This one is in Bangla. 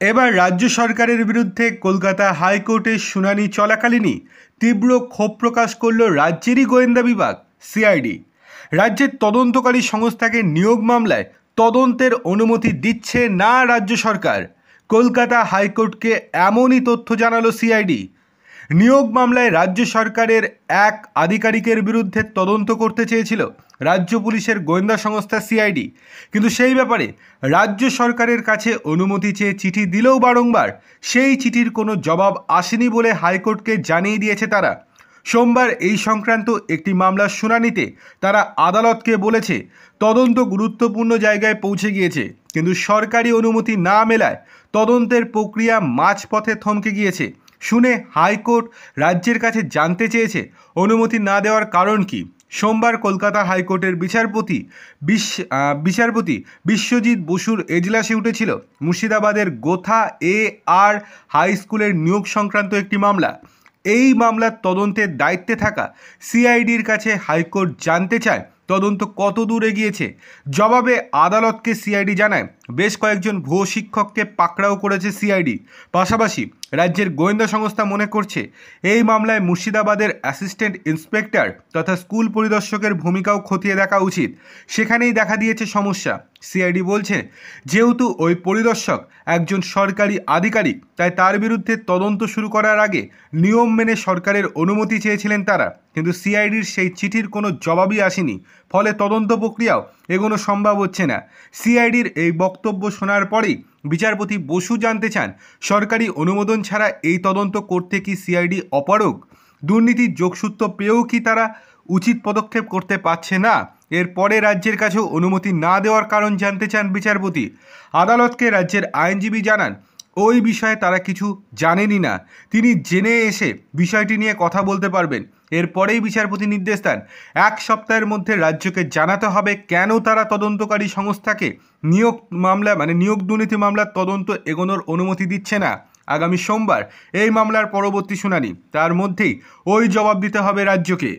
এবার রাজ্য সরকারের বিরুদ্ধে কলকাতা হাইকোর্টের শুনানি চলাকালীনই তীব্র ক্ষোভ প্রকাশ করল রাজ্যেরই গোয়েন্দা বিভাগ সিআইডি। রাজ্যের তদন্তকারী সংস্থাকে নিয়োগ মামলায় তদন্তের অনুমতি দিচ্ছে না রাজ্য সরকার। কলকাতা হাইকোর্টকে এমনই তথ্য জানালো সিআইডি। নিয়োগ মামলায় রাজ্য সরকারের এক আধিকারিকের বিরুদ্ধে তদন্ত করতে চেয়েছিল রাজ্য পুলিশের গোয়েন্দা সংস্থা সিআইডি, কিন্তু সেই ব্যাপারে রাজ্য সরকারের কাছে অনুমতি চেয়ে চিঠি দিলেও বারংবার সেই চিঠির কোনো জবাব আসেনি বলে হাইকোর্টকে জানিয়ে দিয়েছে তারা। সোমবার এই সংক্রান্ত একটি মামলার শুনানিতে তারা আদালতকে বলেছে তদন্ত গুরুত্বপূর্ণ জায়গায় পৌঁছে গিয়েছে, কিন্তু সরকারি অনুমতি না মেলায় তদন্তের প্রক্রিয়া মাঝপথে থমকে গিয়েছে। শুনে হাইকোর্ট রাজ্যের কাছে জানতে চেয়েছে অনুমতি না দেওয়ার কারণ কি। সোমবার কলকাতা হাইকোর্টের বিচারপতি বিশ্বজিৎ বসুর এজলাসে উঠেছিল মুর্শিদাবাদের গোথা আর হাই স্কুলের নিয়োগ সংক্রান্ত একটি মামলা। এই মামলার তদন্তের দায়িত্বে থাকা সিআইডির কাছে হাইকোর্ট জানতে চায় তদন্ত কত দূর এগিয়েছে। জবাবে আদালতকে সিআইডি জানায় বেশ কয়েকজন ভুয়ো শিক্ষককে পাকড়াও করেছে সিআইডি। পাশাপাশি রাজ্যের গোয়েন্দা সংস্থা মনে করছে এই মামলায় মুর্শিদাবাদের অ্যাসিস্ট্যান্ট ইন্সপেক্টর তথা স্কুল পরিদর্শকের ভূমিকাও খতিয়ে দেখা উচিত। সেখানেই দেখা দিয়েছে সমস্যা। সিআইডি বলছে যেহেতু ওই পরিদর্শক একজন সরকারি আধিকারিক, তাই তার বিরুদ্ধে তদন্ত শুরু করার আগে নিয়ম মেনে সরকারের অনুমতি চেয়েছিলেন তারা, কিন্তু সিআইডির সেই চিঠির কোনো জবাবই আসেনি। ফলে তদন্ত প্রক্রিয়াও এগোনো সম্ভব হচ্ছে না। সিআইডির এই বক্তব্য শোনার পরেই বিচারপতি বসু জানতে চান সরকারি অনুমোদন ছাড়া এই তদন্ত করতে কি সিআইডি অপারগ? দুর্নীতির যোগসূত্র পেয়েও কি তারা উচিত পদক্ষেপ করতে পারছে না? এরপরে রাজ্যের কাছেও অনুমতি না দেওয়ার কারণ জানতে চান বিচারপতি। আদালতকে রাজ্যের আইনজীবী জানান ওই বিষয়ে তারা কিছু জানেনই না, তিনি জেনে এসে বিষয়টি নিয়ে কথা বলতে পারবেন। এরপরেই বিচারপতি নির্দেশ দেন 1 সপ্তাহের মধ্যে রাজ্যকে জানাতে হবে কেন তারা তদন্তকারী সংস্থাকে নিয়োগ দুর্নীতি মামলার তদন্ত এগোনোর অনুমতি দিচ্ছে না। আগামী সোমবার এই মামলার পরবর্তী শুনানি, তার মধ্যেই ওই জবাব দিতে হবে রাজ্যকে।